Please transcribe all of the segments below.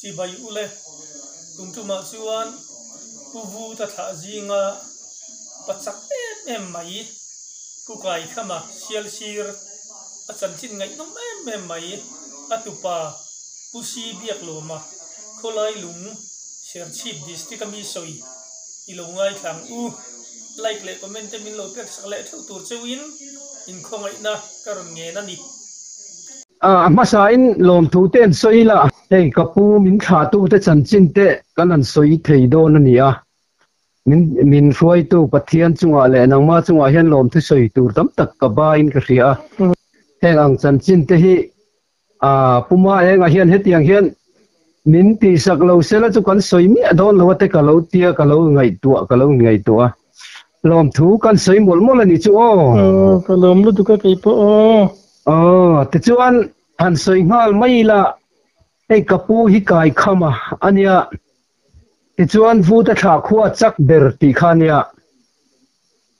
si bai ule tumtuma chuan puvu ta tha zinga pachak em mai ku kai khama sial sir a chan chin ngai nom em mai atupa pusi biak loma kholai lung share chip district ami soi ilongai thang u like le comment min lo pek sak le thu tur chewin in khongai na karon nge na ni masa in lom thu ten soi la hey kapu min kha tu te chan chin te kanan soi thei do na ni a min ruai tu pathian chunga le nangma chunga hian lom thu soi tur tam tak ka ba in ka ria heng ang chan chin te hi puma eng a hian hetiang hian min ti sak lo sela chu kan soi mi adon lo te ka lo tia ka lo ngai tua lom thu kan soi mol mol ani chu ka lom lu tu ka kai po te chuan han soi ngal mai la ei kapu hi kai khama ania te chuan vu ta tha khuwa chak ber ti khania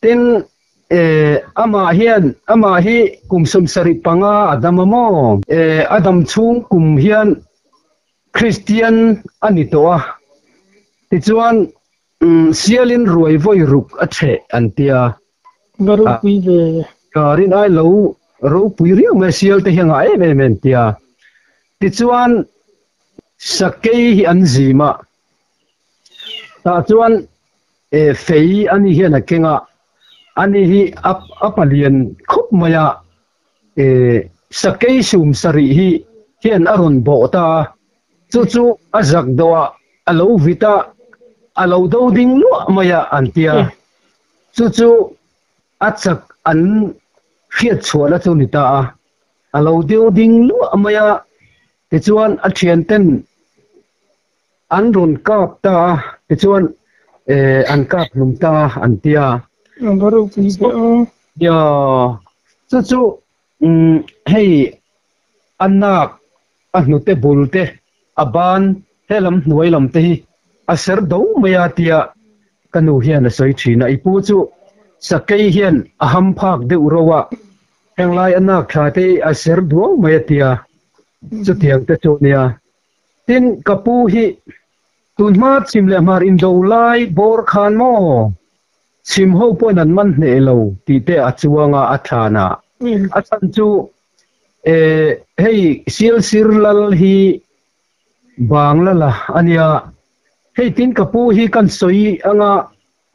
tin ama hi kumsum sari panga adamamo adam chung kum hian Christian ani toa ti chuan sialin ruai voi ruk a the antia garu pui ve karin ai lo ro pui riu me sial te hianga em tia ti chuan sakei hi anzima ta chuan fei ani hian a kenga ani hi apalian khup maya sakei sum sari hi hian aron bo ta chu azak doa alo vita alo do ding lu maya antia chu achak an khiat chhuala chu ni ta alo do ding lu maya te chuan a thian ten an ron kap ta te chuan an kap lum ta antia garu pui ve ya chu hey anak anute bulte aban helam nuailam te hi aser do maya tia kanu hian a soi thina ipu chu sakei hian aham phak de urowa henglai anak thate aser do maya tia chu tiang te chu nia tin kapu hi tunma chimle mar in do lai bor khan mo sim ho poinan man ne lo ti te achuanga athana achan chu hey sil sirlal hi banglala ania hey tin kapu hi kan soi anga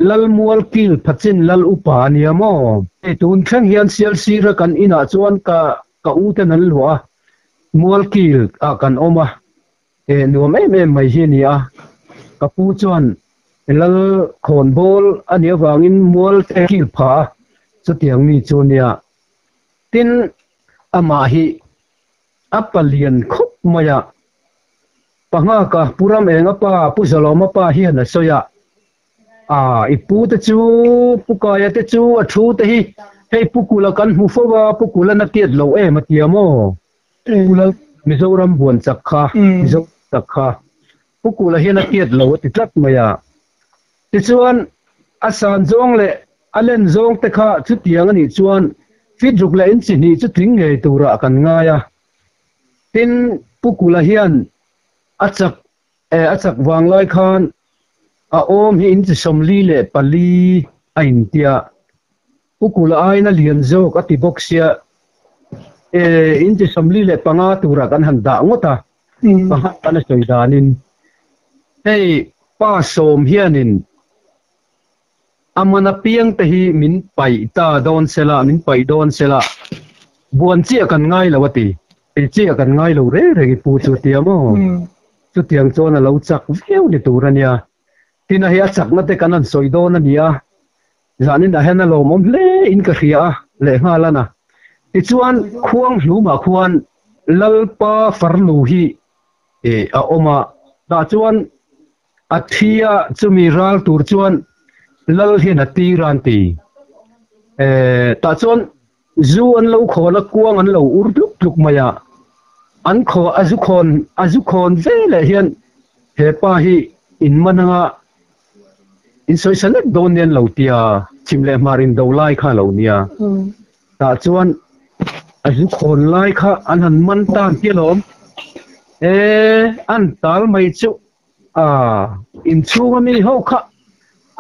lal mual kil phachin lal upa ania mo e tun thang hian sial sira kan ina chuan ka u te nan lua mual kil kan oma nuam em mai hi nia kapu chuan lal khon bol ania wangin mual te kil pha chu tiang mi chu nia tin ama hi apalian khup maya panga ka puram enga pa puzaloma pa hian a soya ipu te chu pukaya te chu athu te hi hei pukula kan hu fowa pukula na tiat lo matiamo pukula mizoram buan chakha mizo chakha pukula hian a tiat lo ti tlat maya ti chuan asan zong le alen zong te kha chu tiang ani chuan fidruk le in chini chu ting nge tura kan ngaya tin pukula hian achak wanglai khan a om hi in somli le pali a intia pukula aina lian jok ati boxia in somli le panga tura kan handa ngota paha ana soidanin hey pa som hianin amana piang te hi min pai ta don sela min pai don sela buan chi kan ngai lawati chi kan ngai lo re ki pu chu tiamo chu tiang chona lo chak veu ni turania tina hi achak na te kanan soidon ania zanin a hena lo mom le in ka khia le ngalana ti chuan khuang hluma khuan lalpa farlu hi a oma da chuan athia chumi ral tur chuan lal hi na ti ran ti ta chuan zu an lo khona kuang an lo urduk tuk maya an kho azu khon vele hian he pa hi in mananga in soisalet donen lo tia chimle marin do lai kha lo nia ta chuan azu khon lai kha an han man tan ti lom an tal mai chu in chunga mi ho kha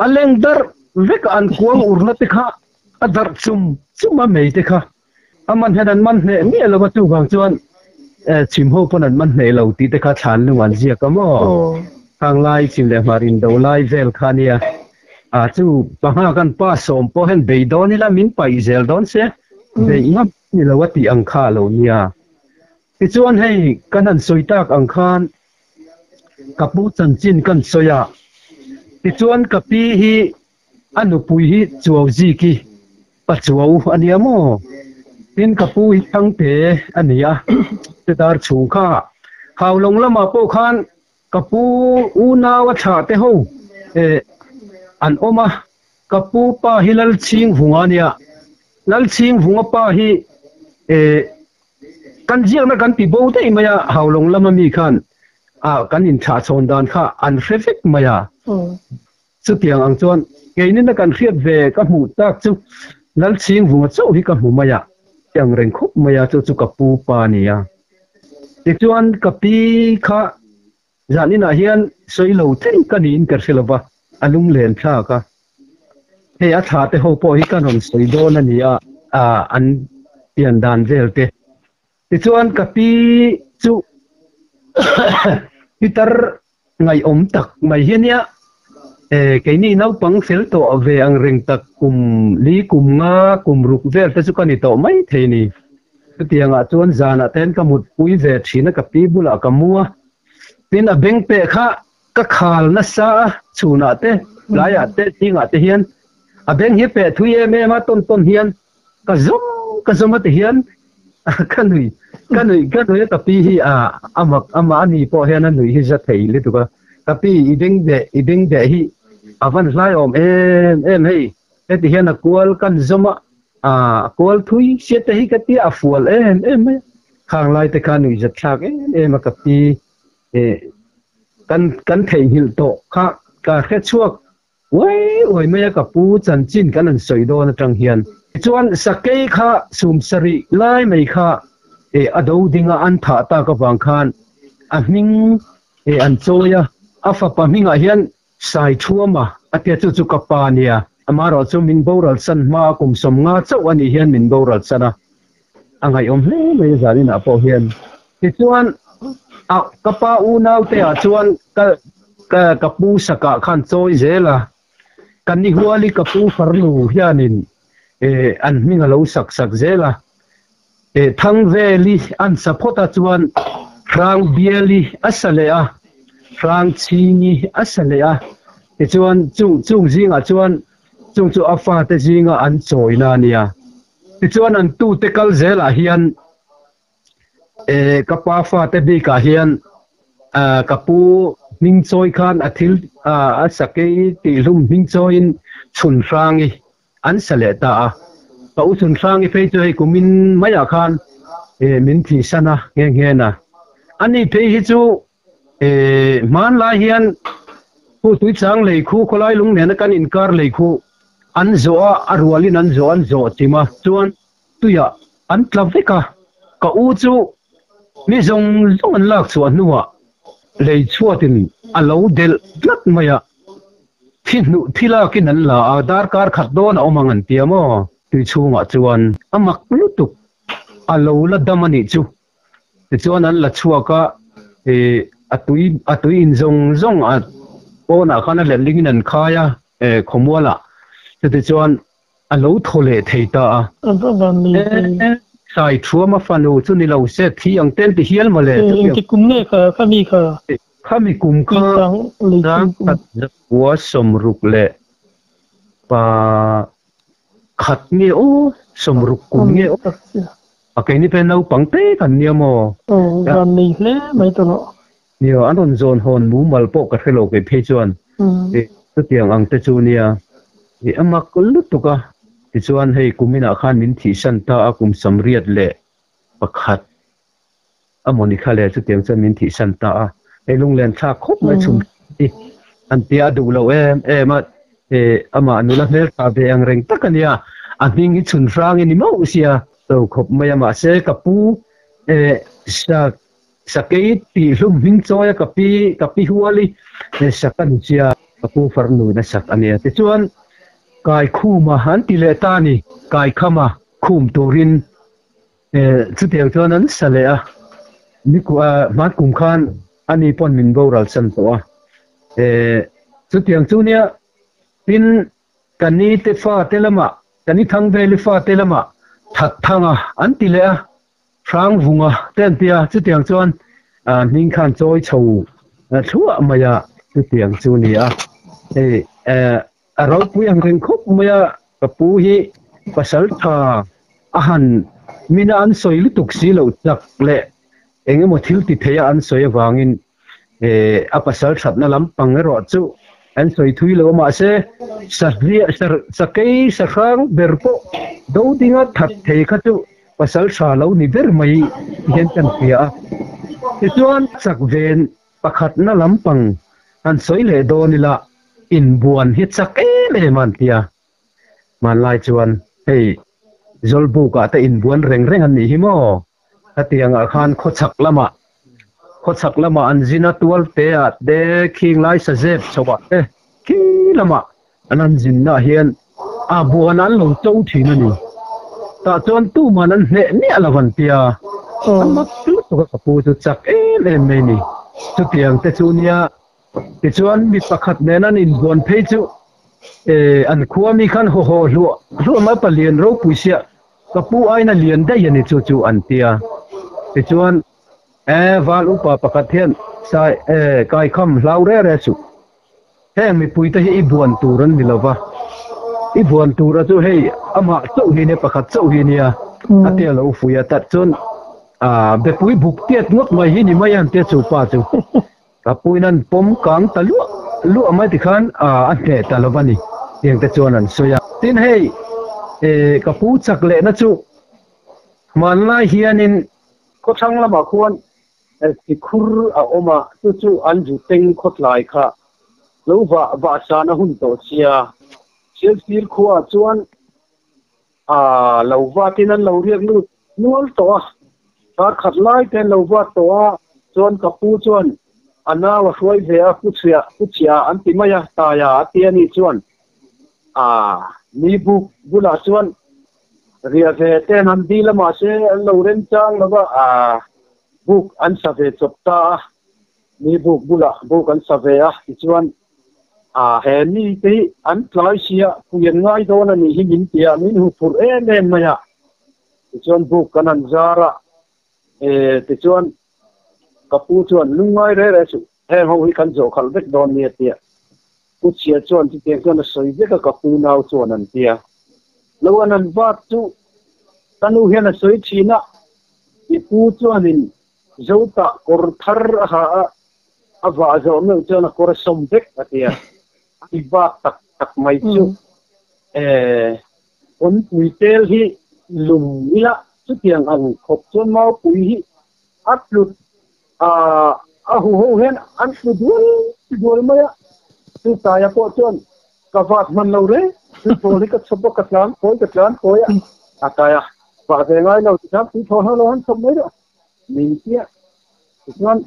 aleng dar vek an kuang urna te kha adar chuma mei te kha aman hedan man ne mi lo ba tu gang chuan chim ho pon an man nei lo ti te kha than lu an zia ka mo hang lai chim le marin do lai vel khania chu panga kan pa som po hen be don ila min pai zel don se be ngap ni lo wati ang kha lo nia ti chuan hei kanan soitak ang khan kapu chan chin kan soya ti chuan kapi hi anu pui hi chuaw ji ki pa chuaw ania mo tin kapu hi thang te ania te dar chu kha hawlong lama po khan kapu una wa tha te ho an oma kapu pa hilal ching hungania lal ching hunga pa hi kan jiang na kan pi bo te maya hawlong lama mi khan kan in tha chon dan kha an reflect maya chu tiang ang chuan keinin na kan riat ve ka mu tak chu lal ching hunga chu hi ka mu maya tiang reng khup maya chu kapu pa nia ti chuan kapi kha zanina hian soilo te kanin kar silova alung len tha ka he a tha te ho po hi kan hon soi do na nia an pian dan vel te ti chuan kapi chu pitar ngai om tak mai hiania keini nau pang fel to ave ang reng tak kum li kum nga kum ruk vel te chu kan to mai theini tianga chuan zana ten kamut pui ve thina kapi bula kamua tin a beng pe kha ka khal na sa chuna te laya te tinga te hian a beng hi pe thuye me ma ton hian ka zom te hian kanui tapi hi ama ani po hian anui hi za thei le tu ka tapi ibeng de hi avan lai om em hei te hian a kual kan zoma kual thui se te hi ka ti a fual em khang lai te kanui za thak em ka pi kan thei hil to kha ka khe chuak oi me ka pu chan chin kan an soi do na tang hian chuan sakei kha sum sari lai mai kha ado dinga an tha ta ka wang khan a hming an choya a fa pa hminga hian sai thuama atia chu ka pa nia amaro chu min boral san ma kum som nga chau ani hian min boral sana angai om hle mai zani na po hian ti chuan kapa u nau te chuan ka pu saka khan choi zela kan ni huali ka pu farlu hianin an minga lo sak zela thang veli an sapota chuan rang bieli asalea rang chini asalea chuan chung zinga chuan chung chu afa te zinga an choina nia chuan an tu te kal zela hian kapa fa te bi ka hian kapu ning choi khan athil a sakei ti lum ning choin chun rangi an sale ta pa u chun rangi fe choi kumin maya khan min thi sana nge na ani pe hi chu man la hian pu tui chang lei khu kholai lung ne na kan inkar lei khu an zo arwalin an zo tima chuan tuya an tlaveka ka u chu mi zong an lak chuan nuwa lei chuatin alo del lat maya thila kin an la adar kar khat don omang an tiamo tui chunga chuan amak lutuk alo la damani chu ti chuan an la chuaka atui in zong a pona khana le lingin an khaya khomwala ti chuan alo thole theita sai thuama fanu chu ni lo se thi ang ten ti hial male ki kumne kha mi kha khami kum kha dang tat wa somruk le pa khat nge o somruk kum nge o akai ni pe nau pangte kan niamo ran ni hle mai to no nio anon zon hon mu mal po ka khelo ke phe chuan tu tiang ang te chu nia amak kullu tuka ti chuan hei kumina khan min thi san ta akum samriat le pakhat amoni khale chu tiang chan min thi san ta lung len tha khop mai chum an tia du lo ma ama anula hmel ka be ang reng takania a hing hi chun rang ni mo sia to khop mai ama se kapu sa sakei ti lum hing choya kapi huali sakan chia kapu farnu na sak ania te chuan kai khuma han ti le ta ni kai khama khum turin chu tiang chuan an sale a ni ku a mat kum khan ani pon min boral san to a chu tiang chu nia tin kani te fa te lama kani thang ve li fa te lama that thanga an ti le a rang vunga ten pia chu tiang chuan ning khan choi chho thua maya chu tiang chu ni a a ro pu yang ring khop maya kapu hi pasal tha ahan mina an soi li tuk si lo chak le enge mo thil ti theya an soi wangin a pasal that na lam pang ro chu an soi thui lo ma se sarria sakai sakhang berpo do dinga that thei kha chu pasal sa lo ni ber mai hen kan pia chuan sak ven pakhat na lampang an soi le do ni la in buan hi chak le man pia man lai chuan hei zolbu ka ta in buan reng reng an ni hi mo atiang a khan kho chak lama an zina tual te a de king lai sa zep chowa ki lama anan zin na hian a buan an lo chau thina ni ta chuan tu man an hne ni alawan pia an mak tu to ka pu chu chak le me ni chu tiang te chu nia ti chuan mi pakhat nen an in buan phei chu an khuwa mi khan ho lu ma palian ro puisia kapu aina lian da yani chu an tia ti chuan wal upa pakhat hian sai kai kham hlau re chu heng mi pui ta hi i buan turan ni lova i buan tura chu hei ama chau hi ne pakhat chau hi nia atia lo fuya tat chun be pui buk tiat ngot mai hi ni mai an te chu pa chu kapui nan pom kang talu lu amai ti khan an te talobani tiang te chuan an soya tin hei kapu chak le na chu man lai hianin ko thang lama khuan ti khur a oma chu an ju teng khot lai kha lo wa sa na hun to chia sel fil khuwa chuan lo wa tin an lo riak nu nual to a khat lai ten lo wa to a chuan kapu chuan ana wa hruai ve a puchia an ti maya ta ya atiani chuan ni bula chuan ria ve ten an di lama se an lo ren chang lova buk an sa ve chopta ni bula an sa ve a ti chuan he ni te an tlai sia puyan ngai do na ni hin tia min hu phur em maya ti chuan buk kan an zara ti chuan kapu chuan lungai re chu he ho hi kan zo khal vek don ni tia puchia chuan ti te chuan soi vek ka kapu nau chuan an tia lo an vat chu tanu hian a soi thina ti pu chuan in zota kor thar ha awa zo me chuan a kor som vek atia ti va tak mai chu on pui tel hi lum ila chu tiang an khop chuan mau pui hi atlut hu hen an dul maya tu ta ya po chuan ka vat man lo re tu poli ka chobo ka tlan koi ataya va ve ngai lo ti tu thon lo han som mai do min tia chuan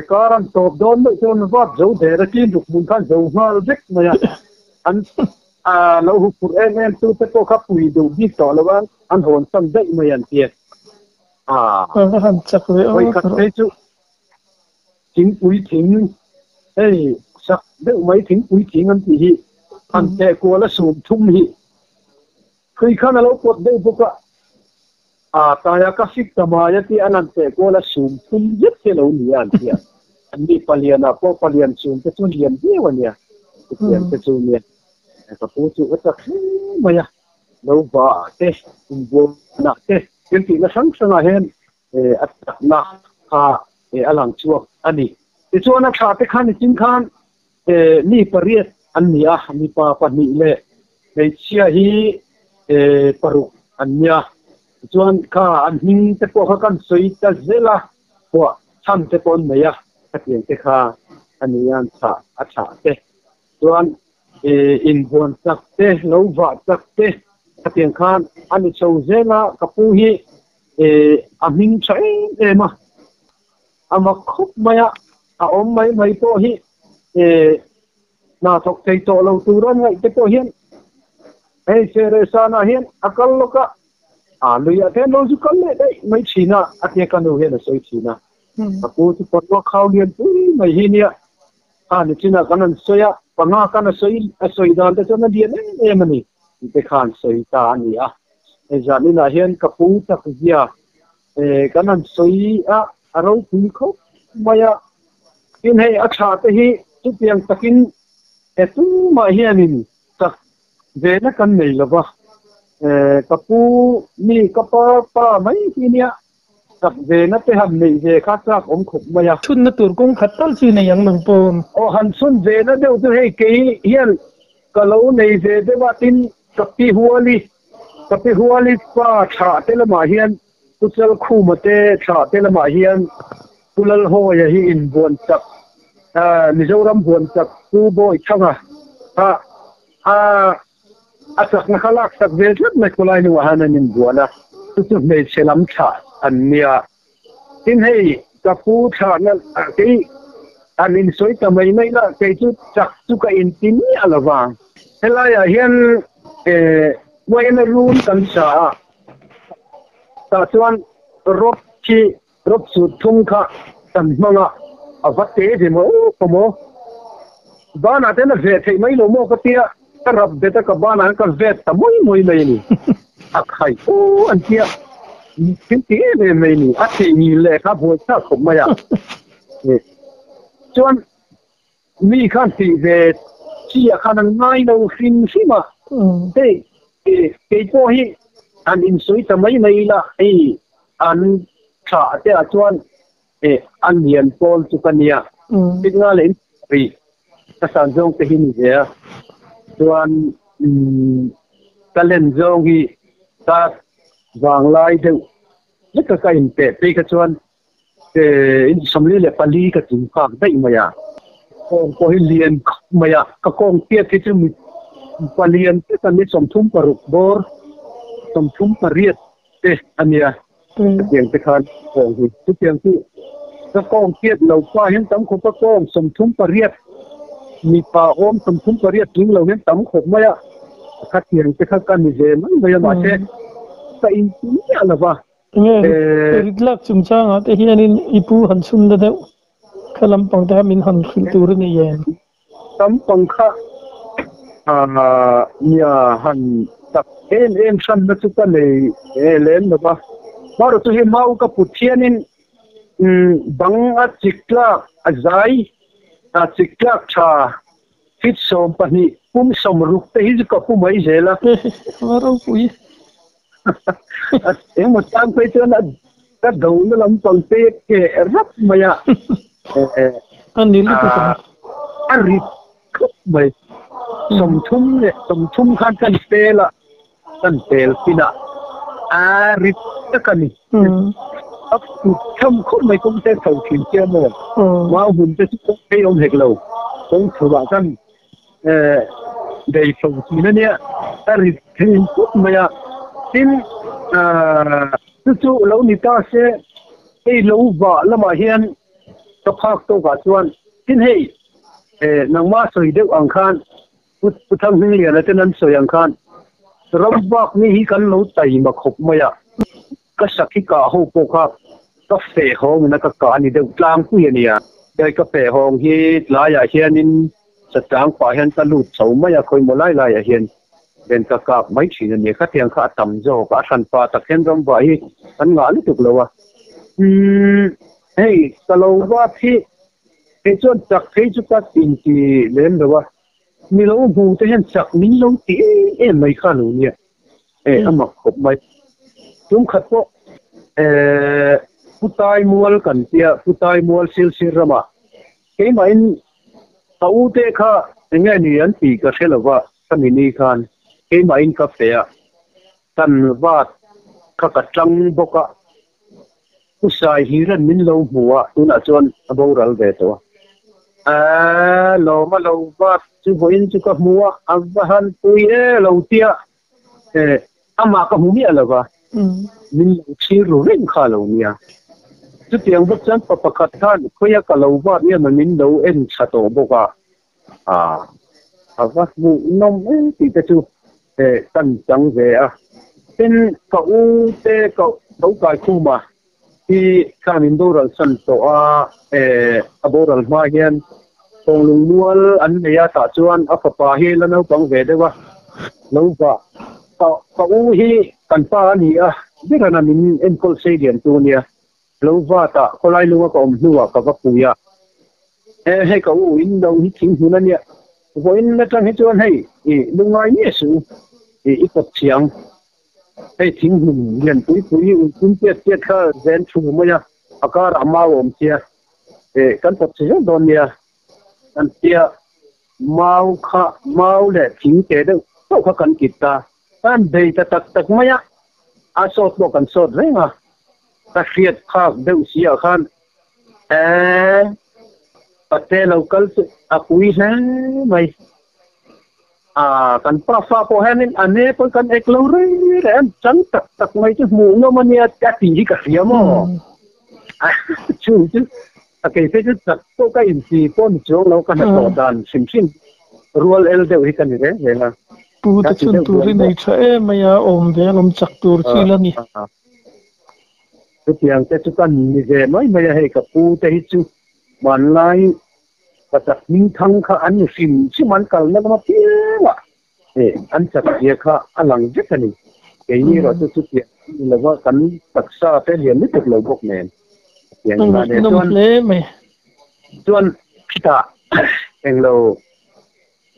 karan top don no chuan vat zo de ra kin duk mun khan zo mal vek maya an lo hu pur em tu te ko ka pui do bi to lo an hon sam dai mai an tia han chak ve o ka te chu thing pui thing ei sak de mai thing pui thing an ti hi an te ko la sum thum hi khoi khana lo pot de buka ta ya ka sik tama ya ti anan te ko la sum thum yet ke lo ni an ti an ni paliana po palian sum te chun lian de wania te chu ni ka pu chu ta maya lo ba te bo na te kin ti na sang a hen at na kha alang chuak ani ti chuan a tha te khan chin khan ni pariat an nia ni pa ni le nei chia hi paru an nia chuan kha an hing te po kha kan soi ta zela po tham te pon meya atien te kha anian tha te chuan in buan tak te lo wa tak te atien khan ani chou zela kapu hi a hing chai ema ama khop maya a om mai to hi na thok thei to lo turan ngai te to hian ei sere sana hian akal loka luya the lo ju kal le dai mai china atia kanu hian soi china aku tu potwa khau lian tu mai hi nia ni china kanan soya panga kana soi dan te chona dia ne mani te khan soi ta ni a e jani na hian kapu tak zia kanan soi a aro pu kho maya in hei acha te hi tu piang takin tu ma hianin tak ve na kan nei lova kapu ni kapa pa mai hinia tak ve na te ham nei ve kha chak om khop maya thun na tur kong khatal chi nei yang mang pon o han sun ve na deu tu hei ke hian kalau nei ve de wa tin kapi huali pa tha te la ma hian tu chal khu mate tha te la ma hian tulal ho ya hi in bon chak Mizoram buồn chặt tu bôi chăng chắc nó khá chắc về rất là có lại nữa hắn nên buồn tu tu về sẽ làm cha anh nia tin hay các phụ cha nó cái anh in soi tầm mấy là cái chút chắc chút cái in tin là vàng thế là hiện quay nó luôn cần sa ta chuan rốt sụt thung kha tầm mong vắt tế thì mo ba na tên là về thì mấy lỗ mô cái tia cái rập để ta cái ba na cái về ta mỗi này nè hay anh kia cái tia này nè thì nhìn lệ khá vui sao không mày à cho mi khăn thì về chỉ khăn ngay đâu xin mà thế cái cô hi anh in suy ta mấy này là anh trả thế à cho anh hiền Paul Chukania, biết nga lên vì ta sản dụng cái hình gì à, toàn ta lên dùng thì ta vàng lại được rất là cái hình tệ cái chuan in xâm lý là pali cái chính pháp đấy mà ya, có hình liền mà ya, cái con kia thì chúng mình palian cái ta mới xâm thum paruk bor, xâm thum pariat, anh ya, tiếng cái khan, cái tiếng cái cái con kia lâu qua hiện tấm không có con sum thum pariat mi pa om sum thum pariat tiếng lâu hiện tấm không mấy à khát tiền cái khát can mi dễ mấy bây giờ mà thế tại in nhá là va nghe lắc chung chang à thế hiện in ipu han sum đó đâu khi làm bằng ta mình han khinh tu rồi này tấm bằng kha nhà han tập em san nó chút cái này lên đó va mà rồi tôi mau cái phụ thiên in bang chikla azai chikla cha fit som pani pum som ruk te hi ka pum mai zela maro pui em một tam pe cho na ka dau na lam pang te ke rap maya an ni lu ka ari khop mai som thum khan kan te la kan tel pina ari ta kan ấp thâm khúc mấy cũng sẽ cầu chuyển chia mà hùn cho chúng cái ông hệt lầu ông thử bảo rằng đầy phòng chỉ nó nhé ta thì khúc mà tin chú lâu người ta sẽ cái lâu vợ là mà hiện tập học tôi cả chuan tin hay nàng ma soi được ăn khan bút thằng hình liền là tên anh soi ăn khan râm bạc ni hi kan lâu tay mà khúc mà cái sắc khi cả hậu bộ khác cái phê hong nó cái cả này đều làm cái gì à cái phê hong hi lại à hiện in sát trang phải hiện ta lụt sầu mấy à coi một lại à hiện bên cái mấy chuyện này cái tiếng khác tầm gió cái sản phẩm ta hiện trong vậy anh ngã lúc được lâu à hey cái lâu quá thì cái chuyện chắc thấy chút cái tiền thì lên rồi à mình lâu bu thì hiện chắc mình lâu thì em mấy khả năng nhỉ em mặc hộp mấy chúng khát po putai mual kan tia putai mual sil rama ke main tau te kha nge ni an pi ka khelawa samini khan ke main ka fea tan wat kha ka tlang boka usai hiran min lo huwa tuna chon aboral ve to lo ma lo wat chu boin chu ka huwa abahan tuye lo tia ama ka humi alawa min chi ro ren kha lo nia chút tiếng bất chân bậc khát than khơi cả lâu vátเนี่ยมันมินดูเอ็นชะโตบอกว่าว่ามูน้องที่จะชูตั้งจังเสียเป็นเขาเขากายคู่มาที่ข้ามินดูรัลสันโตอโบรัลมาเฮียนตรงลุงนัวอันเนียตาจวนอัฟปาเฮแล้วน้องฟังเวได้ว่าน้องว่าเขาฮีกันป้านี่ดิฉันมินเอ็นคอลเซเดียนตัวเนี่ยลูกว่าตาคนไรลูกก็อมหัวกับปุยให้เขาอินดูที่ทิ้งหัวนั่นเนี่ยพออินนั่นให้ชวนให้ลุงน้อยเนี่ยสูอีกกดเสียงให้ทิ้งหุ่นเรียนปุยคุณเจ็ดข้าเซนชูมั้ยอาการอามาอมเสียกันกดเสียงโดนเนี่ยกันเสียเมาเลยทิ้งเจเดต้องเขากันกิตตากันเดี๋ยวตักมั้ยอาสดบอกกันสดเลยมั้ยตะเคียนข้าวเดือดเสียขันปัจเจเราก็คุยใช่ไหมกันป้าฟ้าพอเห็นอันนี้เป็นกันเอกเราเรื่องจังตักไม่จะหมูเนาะมันเนี่ยจะตีกับเสียมั้งชื่อตะเกียบจะตักโต๊ะก็อินทรีย์ป้อนโจงเราก็จะต่อดานซิมรัวเอลเดียวกันนี่เลยนะปูตะชุนตูริในเชไม่ยาอมเวลมจักตูรที่ละนี่ทุกอย่างจะจุกันนี่เจไม่ให้กับปูแต่ฮิจูมันไล่ก็จะมิ่งทั้งข้าอันนี้สิ่งที่มันกันแล้วมาเปี้ยวอันจะเกี่ยข้าอันหลังเจ็ดนี่เกี่ยเราจะจุดเกี่ยแล้วว่ากันตักษาเป็นเรียนไม่ถึงเราพวกเนนอย่างนั้นเนี่ยส่วนพิธาเองเรา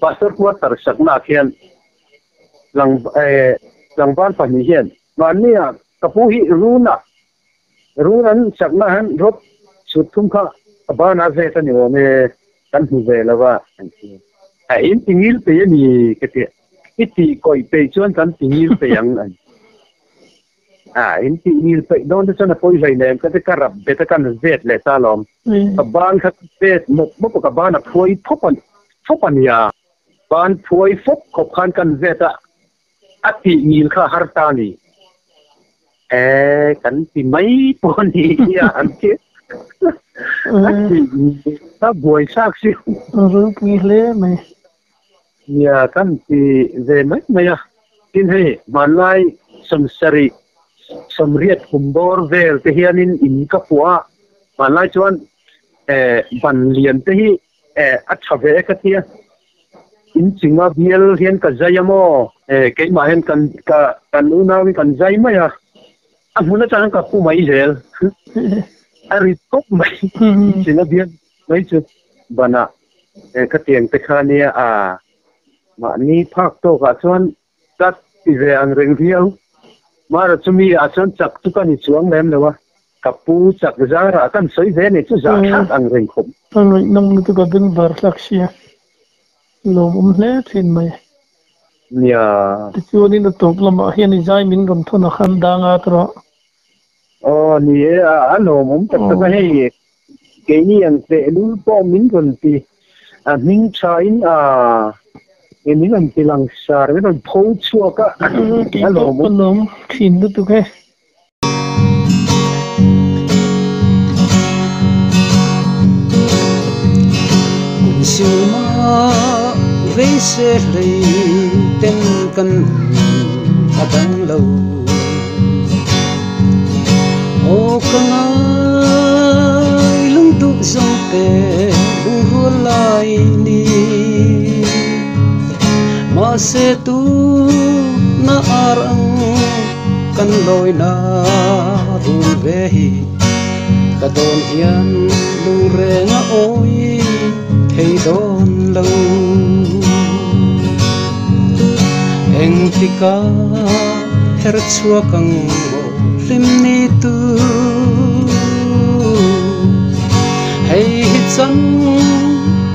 ปัสสาวะตรสักนาเขียนหลังบ้านฝันเขียนวันนี้กับผู้หิรู้นั้นสักนาหันรถสุดทุ่มข้าบ้านอาเซตันอยู่ในกันหูเวลว่าอินทิงิลเปียนี่ก็เถอะอิติก่อยเปย์ชวนกันทิงิลเปียงอินทิงิลเปย์โดนที่ฉันพูดไปเนี่ยก็จะกระรับเบตกันเวทเลยตาลอมบ้านขัดเวทมุกกับบ้านพูดทบปัญญาบ้านพูดฟบขบขันกันเวทอติงิลข้าฮาร์ตานีกันที่ไม่ปนนี่อันที่ถ้าบ่อยสักสิรู้กี่เล่ไหมเนี่ยกันที่เจไม่กินให้มันไล่สมสรีสมเรียดคุมบอร์เวลที่เฮียนินอินกับหัวมันไล่ชวนบันเลียนที่อัจฉริยะที่อินจิงว่าเบียลเฮียนกับใจยามอเกี่ยมาเห็นกันอุณาวิกันใจไหมอันนั้นจะนั่งกับผู้ไม่เจลอาริตกไม่สินะเบียนไม่จุดบานะก็เตียงตะคานี่มานี่พักโตกับส่วนจัดที่เรื่องเรื่องเดียวมาเราจะมีส่วนจักทุกคนช่วงเล่มเลยวะกับปูจักจาระกันสวยเด่นนี่จะจักทักอันเรื่องผมอันนี้น้องตุกดึงบาร์ลักเชียลมเล่ทิ้งไหมเนี่ยที่ช่วงนี้เราตกลงมาเฮียนี่ใจมินกันทุนขันดังอัตระนี่อันนั้นผมจะต้องให้เกี่ยนี่ยังเสลูป้อมินคนที่มิงชายมิงอันที่หลังสารไม่ต้องพูดชัวก็อันนั้นผมขินดูตุกคุณสิมาเวเสรีเต็มกันอาดังเลวโอ้กังไงลุงตุสงเตลุงรัวลายนี้มาเสตุนาอารังกันลอยนารุนเวหีกระโดนเฮียนลุงเรงโอยให้โดนลังเอ็งติกาเฮรชัวกังริมนี้ตูให้จัง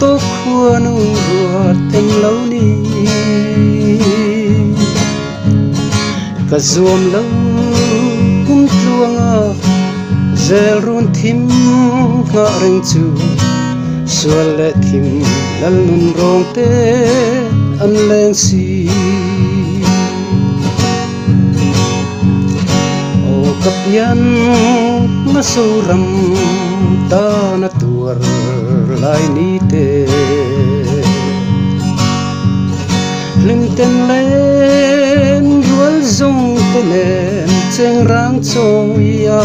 ตกหัวนูรัวเต็มเหล่านี้กระซวมเหล่ากุมตลวงเจรุนทิมงะริงจูส่วนเล็ดทิมลันนุนรองเตอันแรงสีกับยัน na suram ta na tuar lai ni te lim ten len rual zong tenen cheng rang choya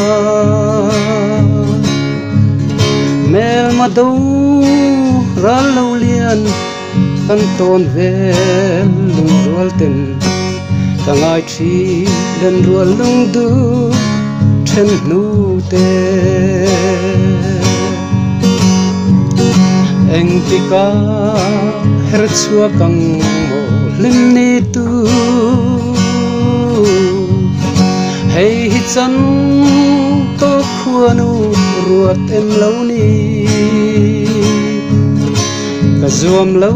mel ma do ral lo lian kan ton vel lung rual ten kangai thi den rual lung du chen nu te eng tika her chua kang mo lim ni tu hey hi chan to khuanu ruat em lo ni ka zuam lo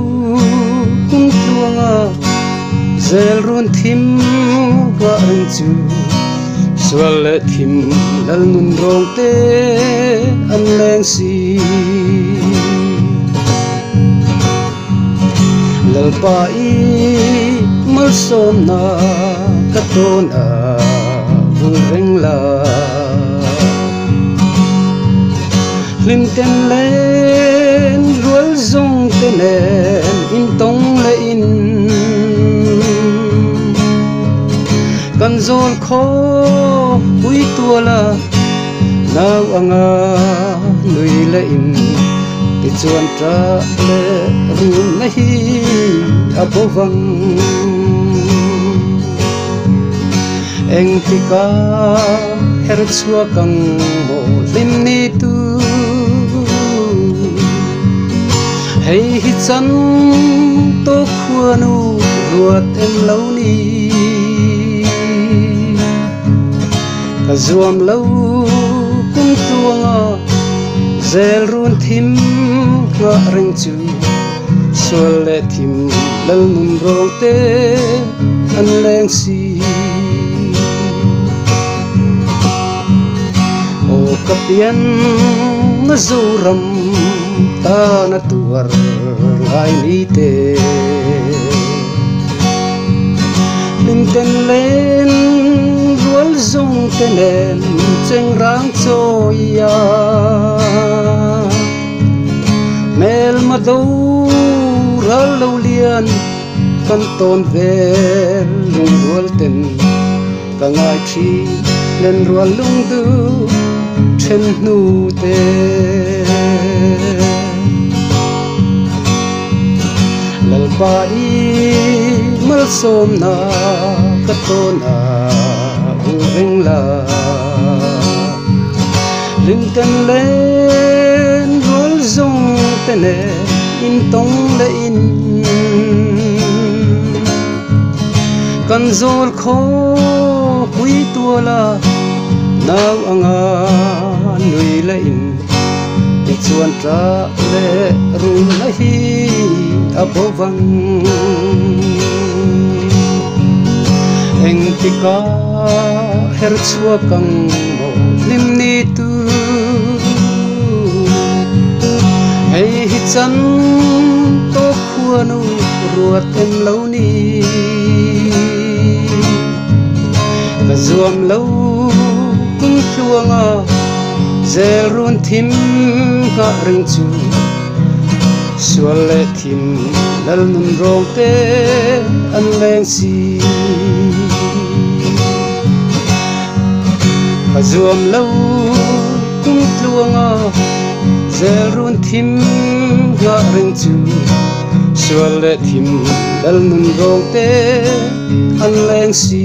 kum tuanga zel run thim ga ang chu swal le thim lal nun rong te an leng si lal pa i mal som na katona vul reng la lim ten len rual zong tenen in tong le in kan zol kho ui tua la nau anga nui le in ti chuan tra le rum na hi abovang eng tika her chua kang mo lim ni tu hey hi chan to khuanu ruat em lo ni ka zuam lo kum tuanga zel run thim ka reng chu sual le thim lal nun rong te an leng si o kapian na zuram ta na tuar ngai ni te lim ten len rual zong tenen cheng rang choya mel ma do ral lo lian kan ton vel lung rual ten ka ngai thi len rual lung du chen nu te lal pa i mal som na katona reng la lim ten len rual zong tene in tong le in kan zol kho hui tua la nau anga nui le in ti chuan tra le ru la hi abovang eng tika her chua kang mo lim ni tu hey hi chan to khuanu ruat em lo ni ka zuam lo kum thuanga zel run thim ka reng chu sual le thim lal nun rong te an leng si ka zuam lo kum thuanga zel run thim ka reng chu sual le thim lal nun rong te an leng si